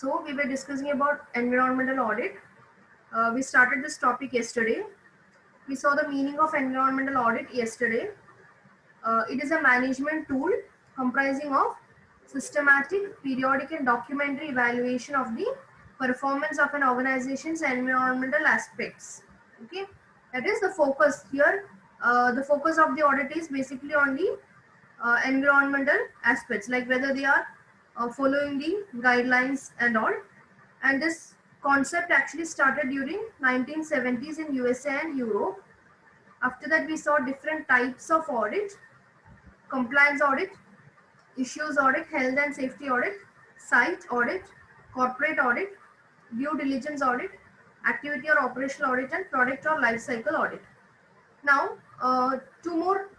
So we were discussing about environmental audit. We started this topic yesterday. We saw the meaning of environmental audit yesterday. It is a management tool comprising of systematic, periodic and documentary evaluation of the performance of an organization's environmental aspects. Okay, that is the focus here. The focus of the audit is basically on the environmental aspects, like whether they are following the guidelines and all. And this concept actually started during 1970s in USA and Europe. After that, we saw different types of audit: compliance audit, issues audit, health and safety audit, site audit, corporate audit, due diligence audit, activity or operational audit, and product or life cycle audit. Now, two more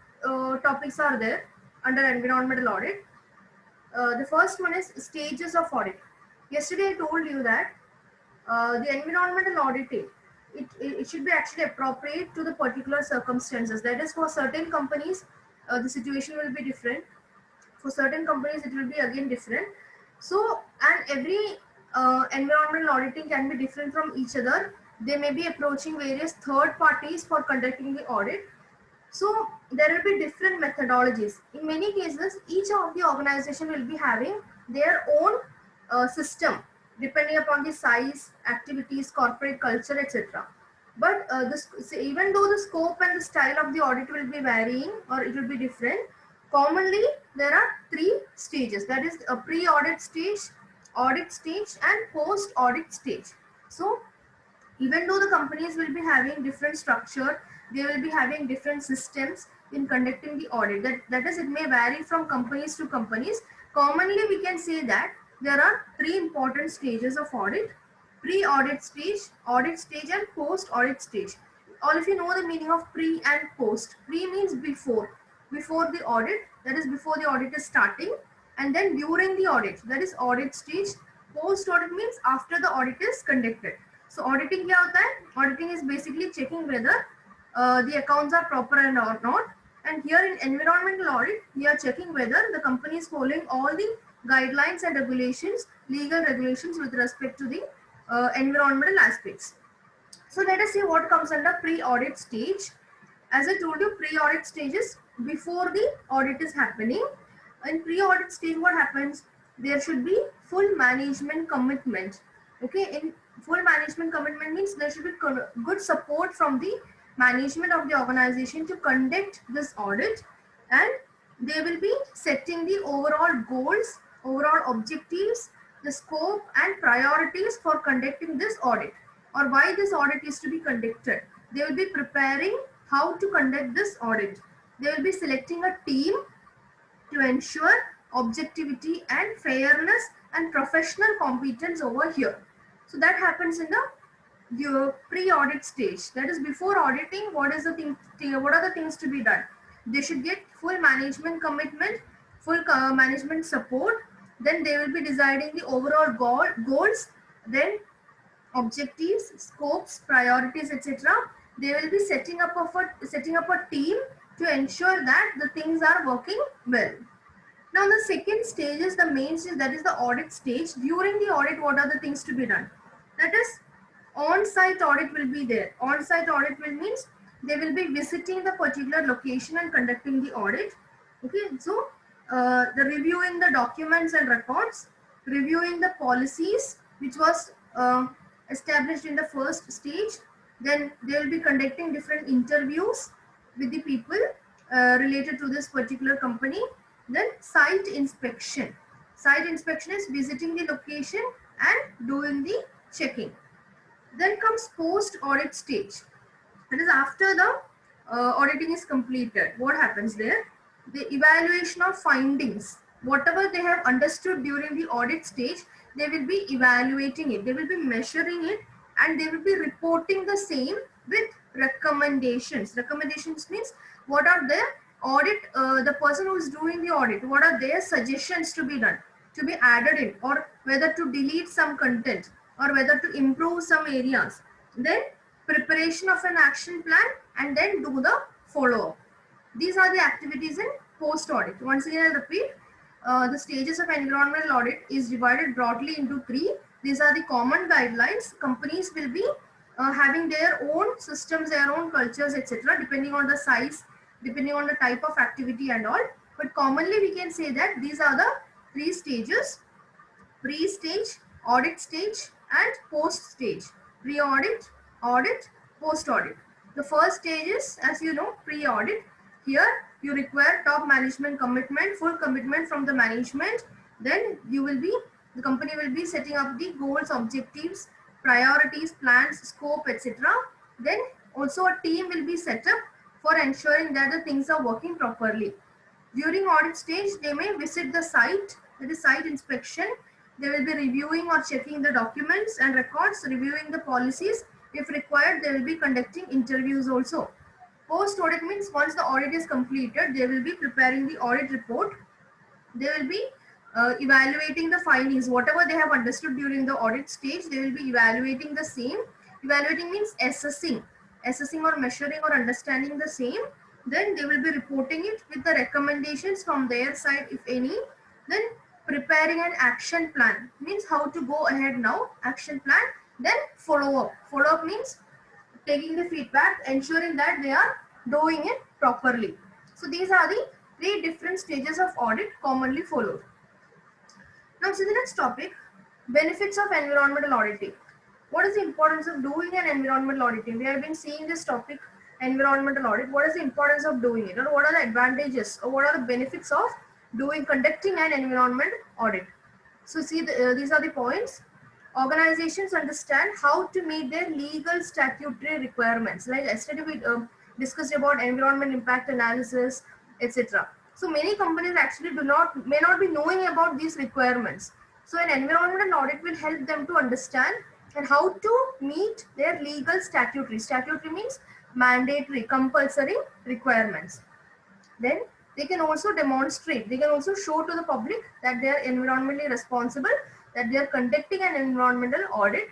topics are there under environmental audit. The first one is stages of audit. Yesterday, I told you that the environmental auditing, it should be actually appropriate to the particular circumstances. That is, for certain companies, the situation will be different. For certain companies, it will be again different. So, and every environmental auditing can be different from each other. They may be approaching various third parties for conducting the audit. So there will be different methodologies. In many cases, each of the organization will be having their own system depending upon the size, activities, corporate culture, etc. But even though the scope and the style of the audit will be varying or it will be different, commonly there are three stages. That is a pre-audit stage, audit stage, and post-audit stage. So even though the companies will be having different structure, they will be having different systems in conducting the audit. That is, it may vary from companies to companies. Commonly, we can say that there are three important stages of audit: pre-audit stage, audit stage, and post-audit stage. All of you know the meaning of pre and post. Pre means before the audit, that is before the audit is starting, and then during the audit, that is audit stage. Post-audit means after the audit is conducted. So auditing क्या होता है? Auditing is basically checking whether the accounts are proper and or not. And here in environmental audit, we are checking whether the company is following all the guidelines and regulations, legal regulations with respect to the environmental aspects. So let us see what comes under pre-audit stage. As I told you, pre-audit stage is before the audit is happening. In pre-audit stage, what happens? There should be full management commitment. Okay, in full management commitment means there should be good support from the management of the organization to conduct this audit, and they will be setting the overall goals, overall objectives, the scope and priorities for conducting this audit, or why this audit is to be conducted. They will be preparing how to conduct this audit. They will be selecting a team to ensure objectivity and fairness and professional competence over here. So that happens in the pre-audit stage. That is before auditing. What are the things to be done? They should get full management commitment, full management support. Then they will be deciding the overall goals, then objectives, scopes, priorities, etc. They will be setting up a team to ensure that the things are working well. Now the second stage is the main stage, that is the audit stage. During the audit, what are the things to be done? That is, on-site audit will be there. On-site audit will means they will be visiting the particular location and conducting the audit. Okay, so the reviewing the documents and records, reviewing the policies which was established in the first stage. Then they will be conducting different interviews with the people related to this particular company. Then site inspection. Site inspection is visiting the location and doing the checking. Then comes post-audit stage. That is after the auditing is completed. What happens there? The evaluation of findings. Whatever they have understood during the audit stage, they will be evaluating it. They will be measuring it, and they will be reporting the same with recommendations. Recommendations means what are their audit, the person who is doing the audit, what are their suggestions to be done, to be added in, or whether to delete some content, or whether to improve some areas. Then preparation of an action plan, and then do the follow-up. These are the activities in post-audit. Once again, I repeat, the stages of environmental audit is divided broadly into three. These are the common guidelines. Companies will be having their own systems, their own cultures, etc., depending on the size, depending on the type of activity and all. But commonly we can say that these are the three stages: pre-stage, audit stage, and post-stage. Pre-audit, audit, post-audit. The first stage is, as you know, pre-audit. Here you require top management commitment, full commitment from the management. Then the company will be setting up the goals, objectives, priorities, plans, scope, etc. Then also a team will be set up for ensuring that the things are working properly. During audit stage, they may visit the site, that is site inspection. They will be reviewing or checking the documents and records, reviewing the policies. If required, they will be conducting interviews also. Post audit means once the audit is completed, they will be preparing the audit report. They will be evaluating the findings, whatever they have understood during the audit stage. They will be evaluating the same. Evaluating means assessing or measuring or understanding the same. Then they will be reporting it with the recommendations from their side, if any. Then preparing an action plan means how to go ahead now. Action plan. Then follow up means taking the feedback, ensuring that they are doing it properly. So these are the three different stages of audit commonly followed. Now see the next topic, benefits of environmental auditing. What is the importance of doing an environmental auditing? We have been seeing this topic, environmental audit. What is the importance of doing it, or what are the advantages, or what are the benefits of conducting an environment audit? So see, these are the points. Organizations understand how to meet their legal statutory requirements. Like yesterday we discussed about environment impact analysis, etc. So many companies actually may not be knowing about these requirements. So an environmental audit will help them to understand and how to meet their legal statutory. Statutory means mandatory, compulsory requirements. Then they can also demonstrate, they can also show to the public that they are environmentally responsible, that they are conducting an environmental audit.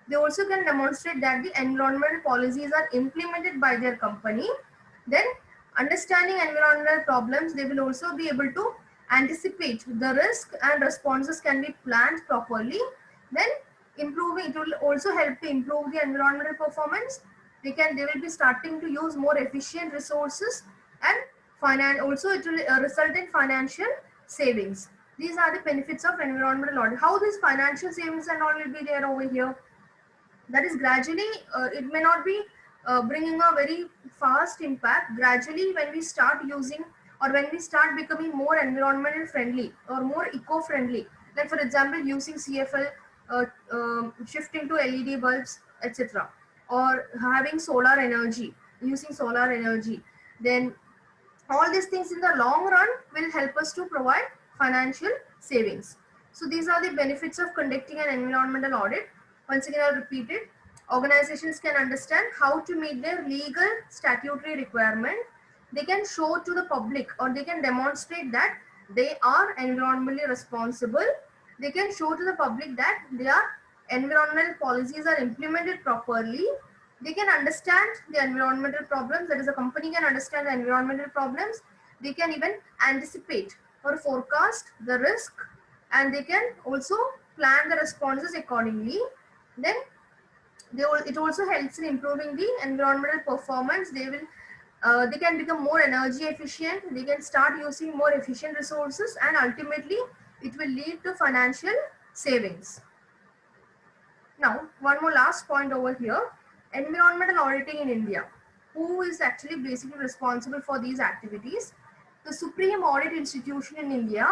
They also can demonstrate that the environmental policies are implemented by their company. Then understanding environmental problems, they will also be able to anticipate the risk and responses can be planned properly. Then improving, it will also help to improve the environmental performance. They will be starting to use more efficient resources, and also it will result in financial savings. These are the benefits of environmental audit. How these financial savings and all will be there over here? That is gradually, it may not be bringing a very fast impact. Gradually, when we start using, or when we start becoming more environmental friendly or more eco-friendly, like for example using CFL, shifting to LED bulbs, etc., or having solar energy, using solar energy, then all these things in the long run will help us to provide financial savings. So these are the benefits of conducting an environmental audit. Once again, I'll repeat it. Organizations can understand how to meet their legal statutory requirement. They can show to the public, or they can demonstrate that they are environmentally responsible. They can show to the public that their environmental policies are implemented properly. They can understand the environmental problems, that is, a company can understand the environmental problems. They can even anticipate or forecast the risk, and they can also plan the responses accordingly. Then it also helps in improving the environmental performance. They can become more energy efficient. They can start using more efficient resources, and ultimately it will lead to financial savings. Now, one more last point over here, environmental auditing in India. Who is actually basically responsible for these activities? The Supreme Audit Institution in India,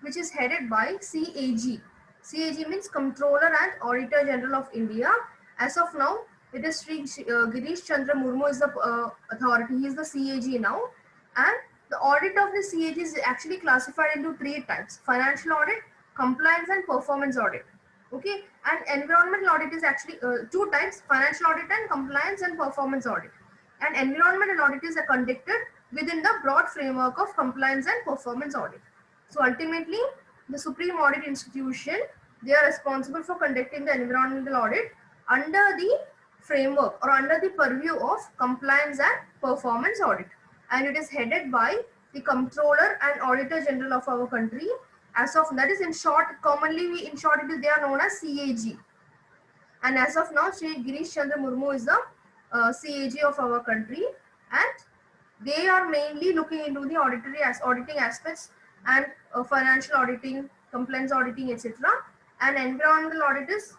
which is headed by CAG. CAG means Comptroller and Auditor General of India. As of now, it is Sri Girish Chandra Murmu is the authority. He is the CAG now. And the audit of the CAG is actually classified into three types: financial audit, compliance, and performance audit. Okay, and environmental audit is actually two types: financial audit and compliance and performance audit. And environmental audit is conducted within the broad framework of compliance and performance audit. So ultimately, the Supreme Audit Institution, they are responsible for conducting the environmental audit under the framework or under the purview of compliance and performance audit. And it is headed by the Comptroller and Auditor General of our country. As of that is in short, commonly in short it is, they are known as CAG. And as of now, Sri Girish Chandra Murmu is the CAG of our country, and they are mainly looking into the auditing aspects and financial auditing, compliance auditing, etc. And environmental audit is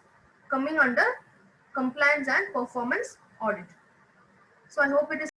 coming under compliance and performance audit. So I hope it is